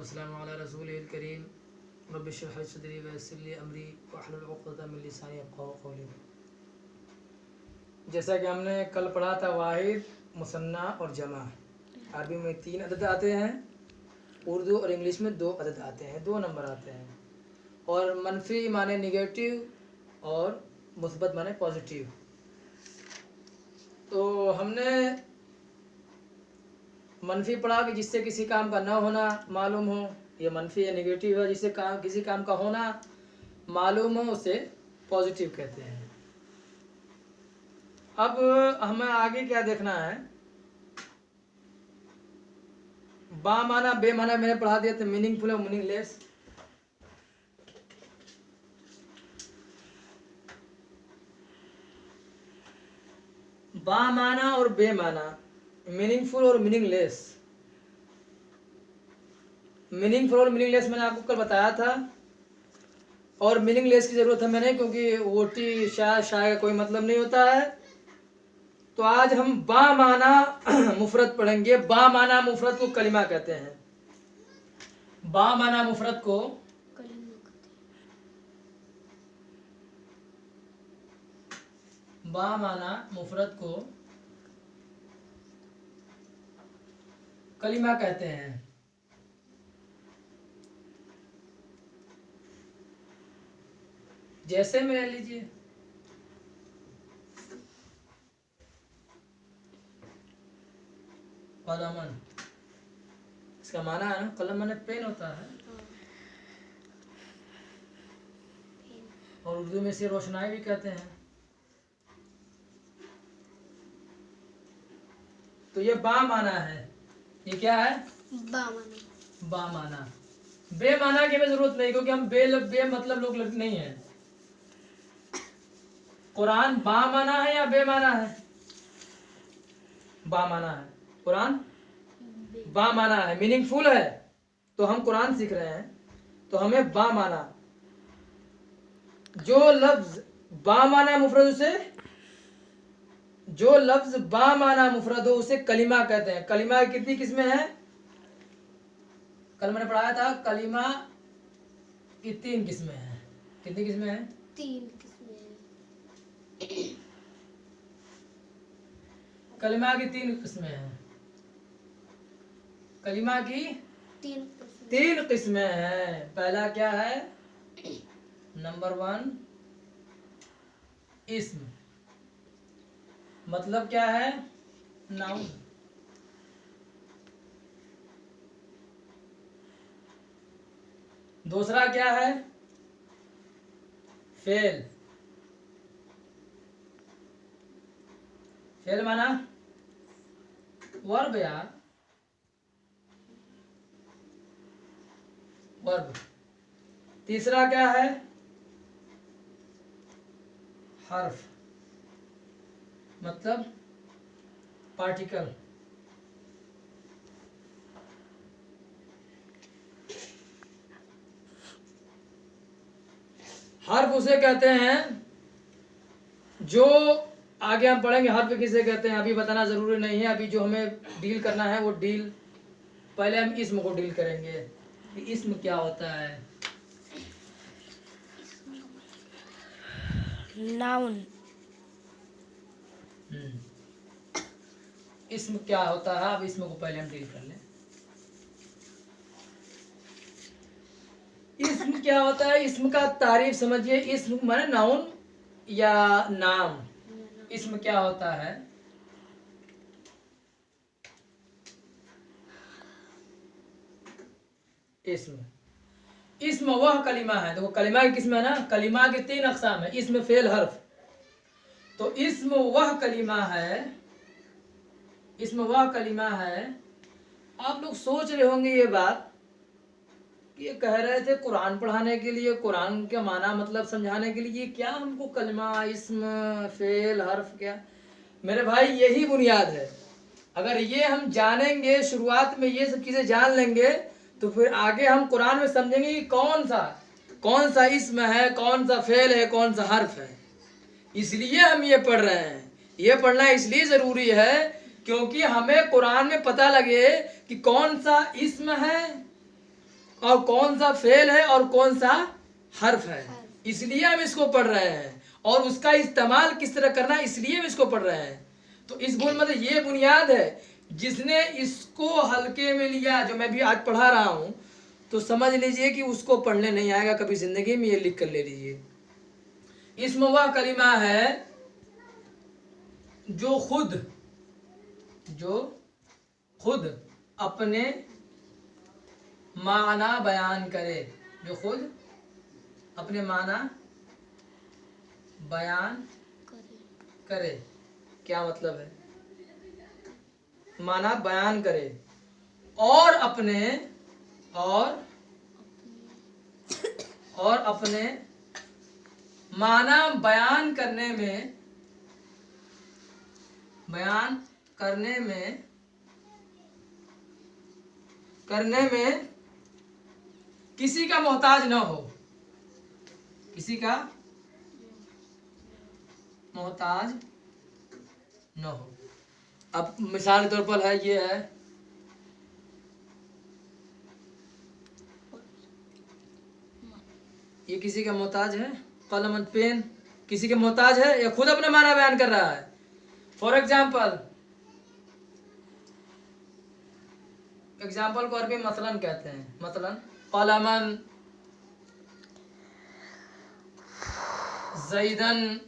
वस्सलामु अला रसूलिल करीम रब्बि इश्रह ली सदरी व यस्सिर ली अमरी वहलुल उक़दतम मिन लिसानी यफ़क़हू क़ौली। जैसा कि हमने कल पढ़ा था, वाहिद, मुसन्ना और जमा। अरबी में 3 अदद आते हैं, उर्दू और इंग्लिश में 2 अदद आते हैं, 2 नंबर आते हैं। और मनफी माने निगेटिव और मुस्बत माने पॉजिटिव। तो हमने मनफी पढ़ा कि जिससे किसी काम का ना होना मालूम हो, ये मनफी या निगेटिव है। जिससे किसी काम का होना मालूम हो उसे पॉजिटिव कहते हैं। अब हमें आगे क्या देखना है, बा माना बे माना मैंने पढ़ा दिया था, मीनिंगफुल और मीनिंगलेस। बा माना और बे माना, मीनिंगफुल और मीनिंगलेस। मीनिंगफुल और मीनिंगलेस मैंने आपको कल बताया था, और मीनिंगलेस की ज़रूरत है मैंने, क्योंकि वोटी शाह का कोई मतलब नहीं होता है। तो आज हम बा माना मुफरत पढ़ेंगे। बा माना मुफरत को कलिमा कहते हैं। बा माना मुफरत को बा माना मुफरत को कलिमा कहते हैं। जैसे में ले लीजिए, कलमन, इसका माना है ना, कलम माने पेन होता है, और उर्दू में से रोशनाई भी कहते हैं। तो ये बा माना है। ये क्या है? बा माना। बा माना। बे माना की हमें जरूरत नहीं, क्योंकि हम बे मतलब लोग नहीं है। कुरान बा माना है या बे माना है? बा माना है। कुरान बा माना है, मीनिंगफुल है। तो हम कुरान सीख रहे हैं, तो हमें बा माना, जो लफ्ज बा माना मुफरद उसे, जो लफ्ज बा माना मुफरद हो उसे कलिमा कहते हैं। कलिमा की कितनी किस्में हैं? कल मैंने पढ़ाया था, कलिमा की 3 किस्में हैं। कितनी किस्में हैं? 3 किस्में हैं। कलिमा की 3 किस्में हैं। कलिमा की 3 किस्में हैं। पहला क्या है? नंबर 1 इस्म, मतलब क्या है? नाउन। दूसरा क्या है? फेल। फेल माना वर्ब यार, वर्ब। तीसरा क्या है? हर्फ, मतलब पार्टिकल। हर्फ उसे कहते हैं जो, आगे हम पढ़ेंगे हर्फ किसे कहते हैं, अभी बताना जरूरी नहीं है। अभी जो हमें डील करना है वो डील, पहले हम इस्म को डील करेंगे कि इस्म क्या होता है। नाउन। इस्म क्या होता है, अब इस्म को पहले हम डील कर लें। इस्म क्या होता है, इस्म का तारीफ समझिए। इस्म माने नाउन या नाम। इस्म क्या होता है? इस्म वह कलिमा है। देखो कलिमा की किस्म है ना, कलिमा के 3 अक़साम है, इस्म, फेल, हर्फ। तो इस्म वह कलिमा है, इस्म वह कलिमा है। आप लोग सोच रहे होंगे ये बात, ये कह रहे थे कुरान पढ़ाने के लिए, कुरान का माना मतलब समझाने के लिए, क्या हमको कलमा, इस्म, फेल, हर्फ क्या? मेरे भाई यही बुनियाद है। अगर ये हम जानेंगे, शुरुआत में ये सब चीज़ें जान लेंगे, तो फिर आगे हम कुरान में समझेंगे कि कौन सा इस्म है, कौन सा फेल है, कौन सा हर्फ है। इसलिए हम ये पढ़ रहे हैं। ये पढ़ना इसलिए ज़रूरी है क्योंकि हमें कुरान में पता लगे कि कौन सा इस्म है, और कौन सा फेल है और कौन सा हर्फ है, इसलिए हम इसको पढ़ रहे हैं। और उसका इस्तेमाल किस तरह करना है, इसलिए हम इसको पढ़ रहे हैं। तो इस बोल मतलब ये बुनियाद है। जिसने इसको हल्के में लिया, जो मैं भी आज पढ़ा रहा हूं, तो समझ लीजिए कि उसको पढ़ने नहीं आएगा कभी जिंदगी में। ये लिख कर ले लीजिए। इसमें वह कलिमा है जो खुद अपने माना बयान करे, जो खुद अपने माना बयान करे। क्या मतलब है? माना बयान करे और अपने माना बयान करने में किसी का मोहताज न हो, किसी का मोहताज न हो। अब मिसाल के तौर पर है, ये है ये किसी का मोहताज है, कलम पेन किसी के मोहताज है या खुद अपना माना बयान कर रहा है। फॉर एग्जाम्पल को अरबी में मसलन कहते हैं। मसलन कलमन ज़ैदन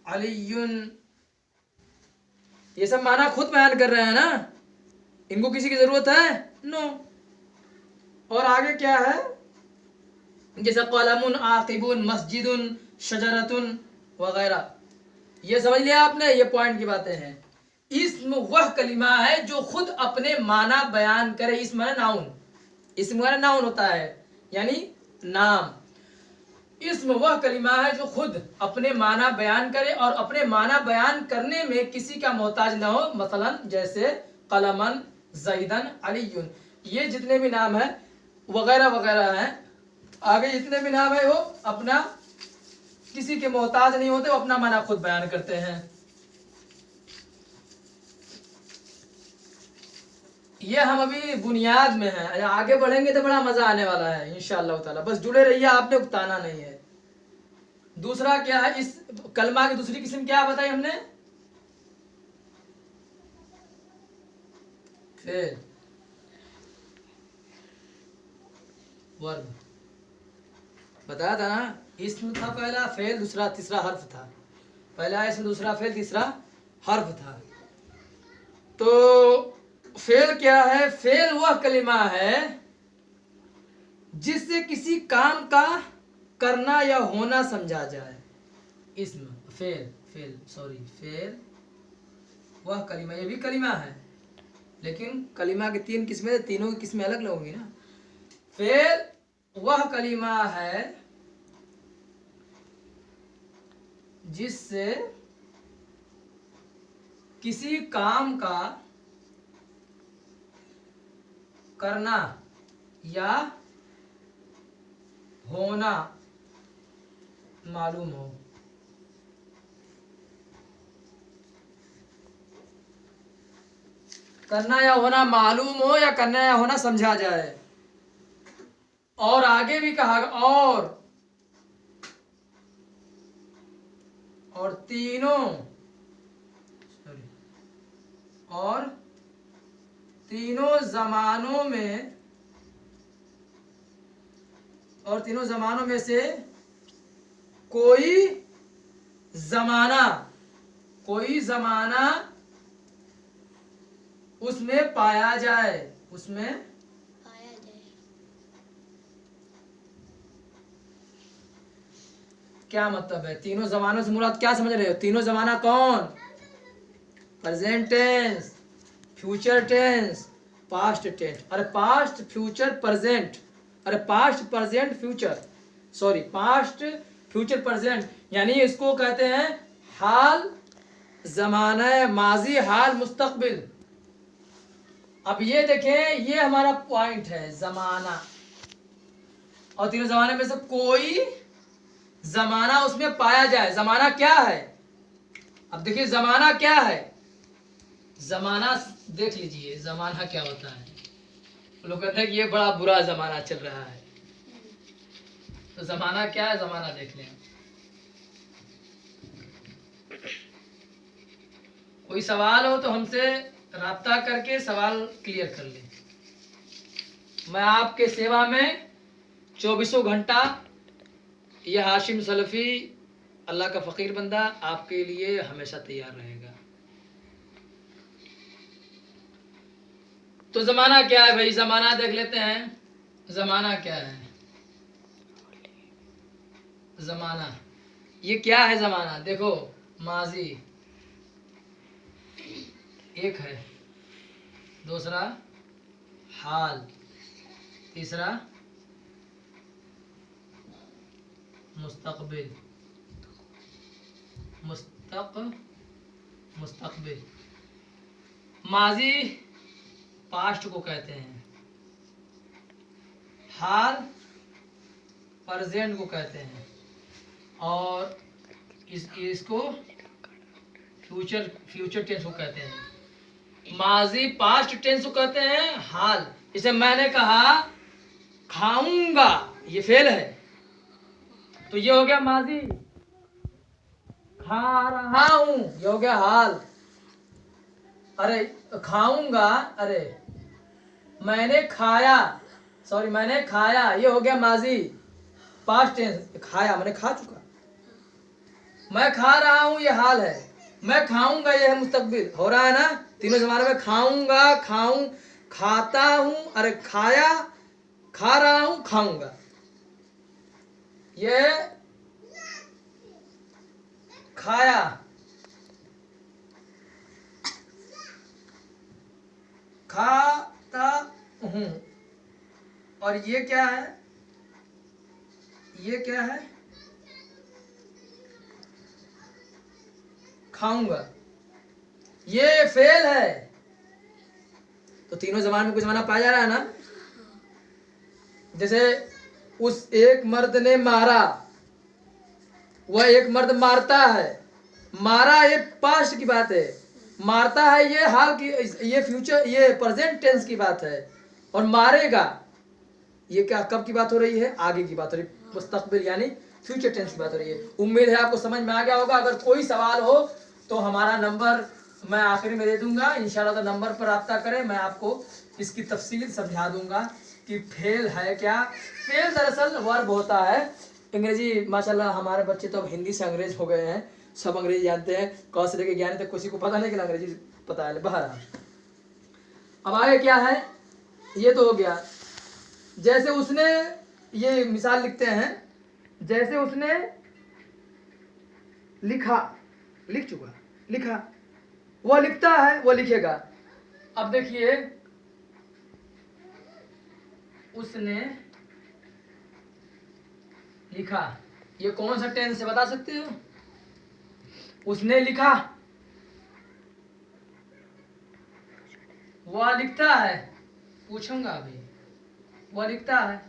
अलीयुन, ये सब माना खुद बयान कर रहे हैं ना, इनको किसी की जरूरत है? नो। और आगे क्या है, जैसे कलमुन आकिबुन मस्जिदुन शजरतुन वगैरह, ये समझ लिया आपने, ये पॉइंट की बातें हैं। इस्म वह कलिमा है जो खुद अपने माना बयान करे। इस्म माना नाउन, इस्म माना नाउन होता है यानी नाम। इस्म वह कलिमा है जो खुद अपने माना बयान करे और अपने माना बयान करने में किसी का मोहताज ना हो। मसलन जैसे कलमन ज़ैदन अलीयुन, ये जितने भी नाम है वगैरह वगैरह हैं, आगे जितने भी नाम है वो अपना किसी के मोहताज नहीं होते, वो अपना माना खुद बयान करते हैं। ये हम अभी बुनियाद में हैं, आगे बढ़ेंगे तो बड़ा मजा आने वाला है इंशाअल्लाह ताला। बस जुड़े रहिए, आपने उकताना नहीं है। दूसरा क्या है, इस कलमा की दूसरी किस्म क्या बताई हमने? फेल वर्ब बताया था ना। इसम था पहला, फेल दूसरा, तीसरा हर्फ था। पहला इसम, दूसरा फेल, तीसरा हर्फ था। तो फेल क्या है? फेल वह कलिमा है जिससे किसी काम का करना या होना समझा जाए। इसम फेल वह कलिमा, ये भी कलिमा है लेकिन कलिमा की तीन किस्में, तीनों की किस्में अलग अलग होंगी ना। फेल वह कलिमा है जिससे किसी काम का करना या होना मालूम हो। करना या होना मालूम हो या करना या होना समझा जाए। और आगे भी कहा, और तीनों जमानों में से कोई जमाना उसमें पाया जाए, क्या मतलब है? तीनों जमानों से मुराद क्या समझ रहे हो? तीनों जमाना कौन? Present tense, future tense, past tense. अरे पास्ट फ्यूचर प्रेजेंट, अरे past present future, sorry past future present, यानी इसको कहते हैं हाल, जमाना माजी, हाल, मुस्तकबिल। अब ये देखें, ये हमारा पॉइंट है जमाना, और तीनों जमाने में से कोई जमाना उसमें पाया जाए। जमाना क्या है? अब देखिए जमाना क्या है, जमाना देख लीजिए, जमाना क्या होता है। लोग कहते हैं कि ये बड़ा बुरा जमाना चल रहा है। तो जमाना क्या है, जमाना देख लें। कोई सवाल हो तो हमसे राब्ता करके सवाल क्लियर कर लें। मैं आपके सेवा में 24 घंटा, यह हाशिम सलफी अल्लाह का फ़कीर बंदा आपके लिए हमेशा तैयार रहेगा। तो ज़माना क्या है भाई, ज़माना देख लेते हैं। ज़माना क्या है, ज़माना ये क्या है ज़माना? देखो, माजी एक है, दूसरा हाल, तीसरा मुस्तकबिल, मुस्तकबिल। माजी पास्ट को कहते हैं, हाल प्रेजेंट को कहते हैं, और इसको फ्यूचर टेंस को कहते हैं। माजी पास्ट टेंस को कहते हैं, हाल। जैसे मैंने कहा खाऊंगा, ये फेल है, तो ये हो गया माजी। खा रहा हूं, ये हो गया हाल। अरे खाऊंगा, अरे मैंने खाया, सॉरी मैंने खाया, ये हो गया माजी पास्ट टेंस। खाया मैंने खा चुका। मैं खा रहा हूं, ये हाल है। मैं खाऊंगा, ये है मुस्तकबिल। हो रहा है ना, तीनों जमाने में। खाऊंगा, खाऊं, खाता हूं, अरे खाया, खा रहा हूं, खाऊंगा। ये खाया, खाता हूं, और ये क्या है, ये क्या है, खाऊंगा। ये फेल है। तो तीनों जबान में कुछ जमाना पाया जा रहा है ना। जैसे उस एक मर्द ने मारा, वह एक मर्द मारता है। मारा ये पास्ट की बात है, मारता है ये हाल की, ये फ्यूचर, ये प्रेजेंट टेंस की बात है। और मारेगा ये क्या, कब की बात हो रही है, आगे की बात हो रही है, मुस्तकबिल यानी फ्यूचर टेंस की बात हो रही है। उम्मीद है आपको समझ में आ गया होगा। अगर कोई सवाल हो तो हमारा नंबर मैं आखिर में दे दूंगा इंशाल्लाह। तो नंबर पर रब्ता करें, मैं आपको इसकी तफसील समझा दूंगा कि फेल है क्या। फेल दरअसल वर्ब होता है। अंग्रेजी माशाल्लाह हमारे बच्चे तो अब हिंदी से अंग्रेज हो गए हैं, सब अंग्रेजी जानते हैं, क से लेके ज्ञान तक किसी को पता नहीं कि अंग्रेजी पता है। बाहर अब आगे क्या है, ये तो हो गया। जैसे उसने, ये मिसाल लिखते हैं, जैसे उसने लिखा, लिख चुका, लिखा, वह लिखता है, वह लिखेगा। अब देखिए, उसने लिखा, ये कौन सा टेंस है बता सकते हो? उसने लिखा, वह लिखता है, पूछूंगा अभी। वह लिखता है,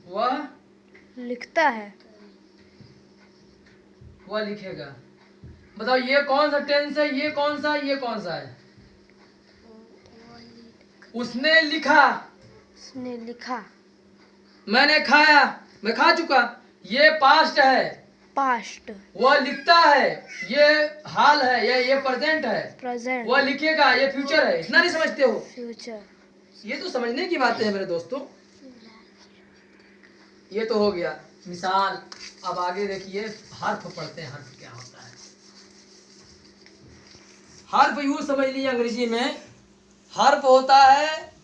वह लिखता है, वह लिखेगा। बताओ ये कौन सा टेंस है, ये कौन सा, ये कौन सा है? उसने लिखा, उसने लिखा। मैंने खाया, मैं खा चुका, ये पास्ट है। पास्ट, वह लिखता है, ये हाल है, ये प्रेजेंट है। प्रेजेंट, वह लिखेगा, ये फ्यूचर है। इतना नहीं समझते हो? फ्यूचर। ये तो समझने की बातें हैं मेरे दोस्तों। ये तो हो गया मिसाल। अब आगे देखिए, हर्फ पढ़ते हैं। हर्फ क्या होता है? हर्फ यूं समझ लीजिए, अंग्रेजी में हर्फ होता है,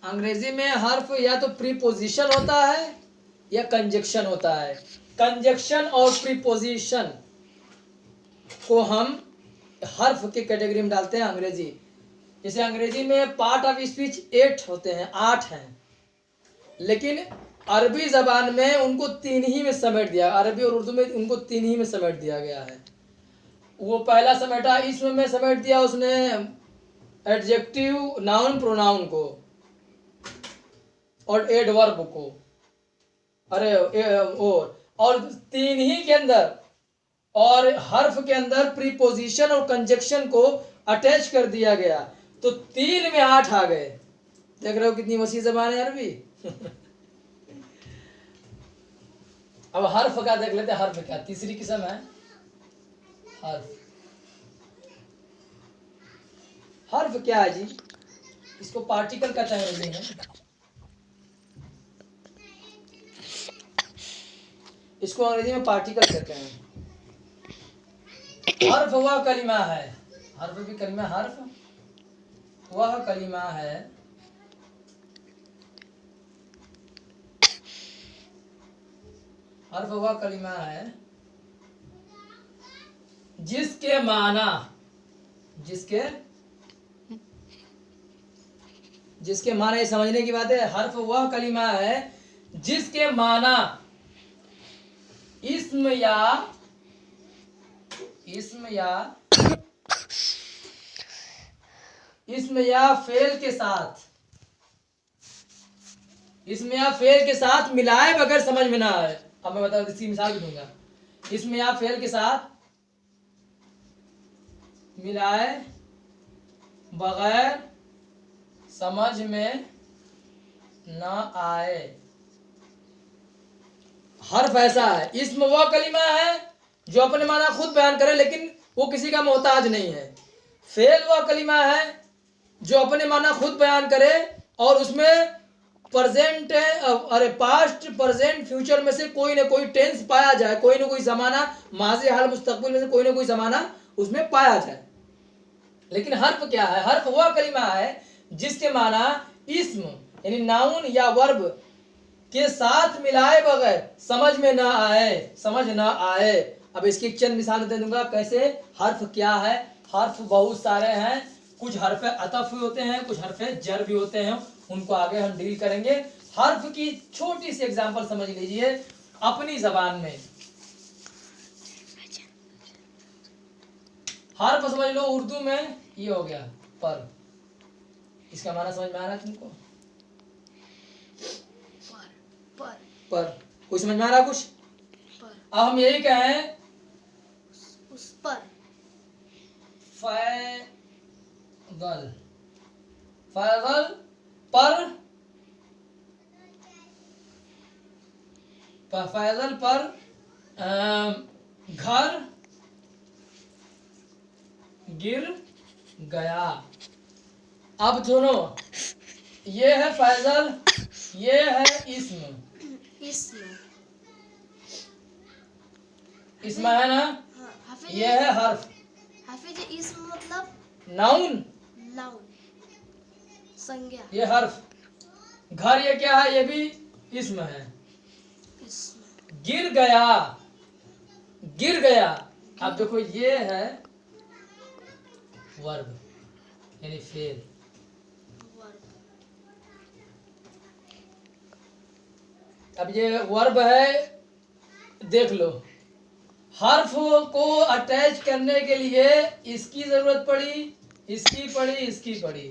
अंग्रेजी में हर्फ या तो प्रीपोजिशन होता है या कंजक्शन होता है। कंजक्शन और प्रीपोजिशन को हम हर्फ की कैटेगरी में डालते हैं अंग्रेजी। जैसे अंग्रेजी में पार्ट ऑफ स्पीच 8 होते हैं, 8 हैं, लेकिन अरबी जबान में उनको 3 ही में समेट दिया। अरबी और उर्दू में उनको 3 ही में समेट दिया गया है। वो पहला समेटा इसम में समेट दिया उसने, एडजेक्टिव, नाउन, प्रोनाउन को और एडवर्ब को। अरे और 3 ही के अंदर, और हर्फ के अंदर प्रीपोजिशन और कंजक्शन को अटैच कर दिया गया। तो 3 में 8 आ गए। देख रहे हो कितनी वसी ज़बान है अरबी। अब हर्फ का देख लेते हैं। हर्फ क्या तीसरी किस्म है। हर्फ, हर्फ क्या है जी? इसको पार्टिकल कहते हैं अंग्रेजी में। इसको अंग्रेजी में पार्टिकल कहते हैं। हर्फ वह कलिमा है, हर्फ भी कलिमा, हर्फ वह कलिमा है हर्फ वह कलिमा है जिसके माना, जिसके माना, ये समझने की बात है। हर्फ वह कलिमा है जिसके माना इस्म या फेल के साथ, इसमें या फेल के साथ मिलाए बगैर समझ में ना आए। अब मैं बता इसकी मिसाल भी दूंगा। इसमें या फेल के साथ मिलाए बगैर समझ में ना आए। हर्फ ऐसा है, इसमें वह कलिमा है जो अपने माना खुद बयान करे लेकिन वो किसी का मोहताज नहीं है। फेल वह कलिमा है जो अपने माना खुद बयान करे और उसमें प्रेजेंट अरे पास्ट प्रेजेंट फ्यूचर में से कोई ना कोई टेंस पाया जाए, कोई ना कोई जमाना, माज़ी हाल मुस्तकबिल में से कोई ना कोई जमाना उसमें पाया जाए। लेकिन हर्फ क्या है? हर्फ वह कलिमा है जिसके माना इस्म यानी नाउन या वर्ब के साथ मिलाए बगैर समझ में ना आए। अब इसकी चंद मिसाल दे दूंगा कैसे हर्फ क्या है। हर्फ बहुत सारे हैं, कुछ हर्फ अतफ भी होते हैं, कुछ हर्फ जर भी होते हैं, उनको आगे हम डील करेंगे। हर्फ की छोटी सी एग्जांपल समझ लीजिए अपनी जबान में। हर्फ समझ लो उर्दू में ये हो गया पर, इसका माना समझ में आ रहा है तुमको? पर कोई समझ में आ रहा कुछ? अब हम यही कहें उस पर, फैगल, फैगल पर, फैजल पर घर गिर गया। अब सुनो, ये है फैजल, ये है इस्म, इसमें है ना। हाँ, ये है हर्फ। हाफिज इस्म मतलब नाउन, संज्ञा। ये हर्फ। घर ये क्या है? ये भी इस्म है। गिर गया। अब देखो ये है वर्ब यानी फेल। अब ये वर्ब है, देख लो। हर्फ को अटैच करने के लिए इसकी जरूरत पड़ी, इसकी पड़ी।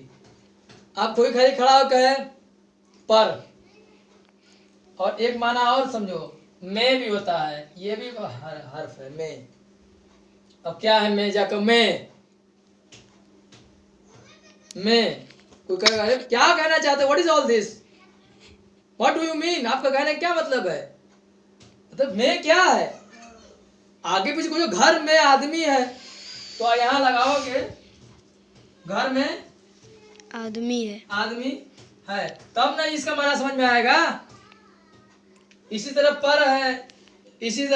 अब कोई खाली खड़ा हो कहे पर, और एक माना और समझो, में भी होता है, ये भी हर्फ है में। अब क्या है में? जाकर में कोई कहेगा अरे क्या कहना चाहते, what is all this, what do you mean, आपका कहने का क्या मतलब है? मतलब में क्या है? आगे पीछे कोई, घर में आदमी है तो यहाँ लगाओगे घर में आदमी है तब ना इसका माना समझ में आएगा। इसी तरह पर है, इसी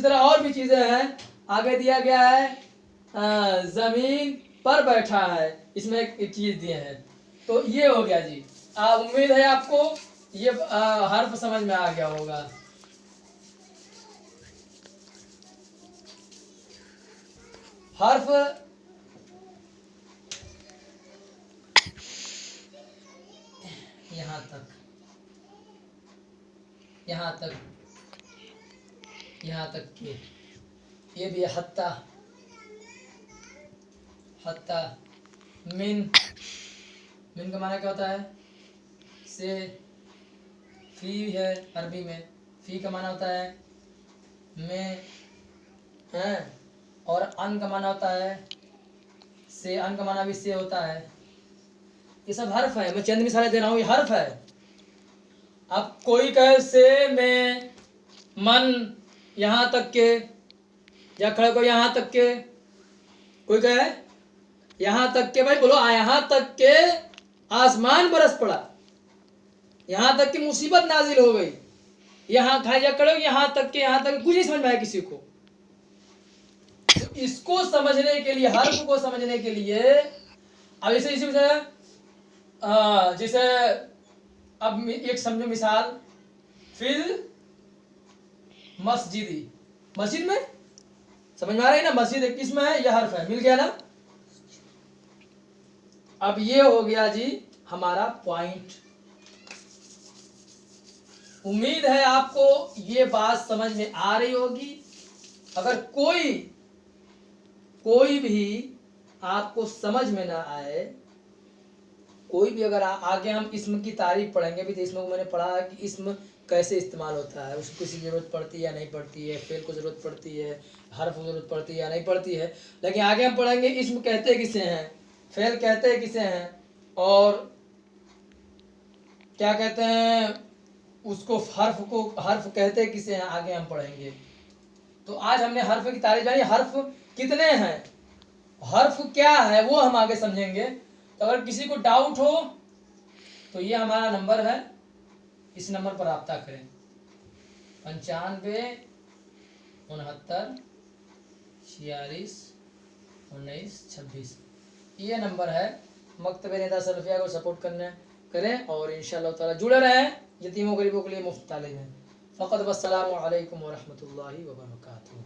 तरह और भी चीजें हैं। आगे दिया गया है जमीन पर बैठा है, इसमें एक चीज दिए हैं। तो ये हो गया जी। उम्मीद है आपको ये हर्फ समझ में आ गया होगा। हर्फ यहाँ तक के ये भी हत्ता, मिन का माना क्या होता है? से। फी है अरबी में, फी का माना होता है में है, और अन का माना होता है से अन का माना भी से होता है। ये सब हर्फ है, मैं चंद मिसालें दे रहा हूँ, ये हर्फ है। अब कोई कहे से में मन यहाँ तक के, या खड़े को यहाँ तक के, कोई कहे यहाँ तक के, भाई बोलो यहाँ तक के आसमान बरस पड़ा, यहाँ तक की मुसीबत नाजिल हो गई, यहाँ खा जा करो, यहाँ तक के कुछ नहीं समझ में आया किसी को। तो इसको समझने के लिए, हर्फ को समझने के लिए, अब जैसे अब एक समझो मिसाल, फिल मस्जिदी, मस्जिद में समझ में आ रही है ना, मस्जिद किस में है, यह हर्फ है, मिल गया ना। अब ये हो गया जी हमारा पॉइंट। उम्मीद है आपको ये बात समझ में आ रही होगी। अगर कोई भी आपको समझ में ना आए, कोई भी अगर आगे हम इस्म की तारीफ पढ़ेंगे भी, तो इसमें को मैंने पढ़ा है कि इस्म कैसे इस्तेमाल होता है, उसको किसी की जरूरत पड़ती है या नहीं पड़ती है, फेल को जरूरत पड़ती है, हर्फ को जरूरत पड़ती है या नहीं पड़ती है। लेकिन आगे हम पढ़ेंगे इस्म कहते किसे हैं, फेल कहते किसे हैं, और क्या कहते हैं उसको, हर्फ कहते किसे हैं, आगे हम पढ़ेंगे। तो आज हमने हर्फ की तारीफ जानी, हर्फ कितने हैं, हर्फ क्या है, वो हम आगे समझेंगे। तो अगर किसी को डाउट हो तो ये हमारा नंबर है, इस नंबर पर राब्ता करें, 95 69 46 19 26, ये नंबर है। मकतब नेता सलफिया को सपोर्ट करें और इंशाअल्लाह ताला जुड़े रहें यतीमों गरीबों के लिए मुफ्त तालीम है। फ़क़त वस्सलामु अलैकुम व रहमतुल्लाहि व बरकातुहू।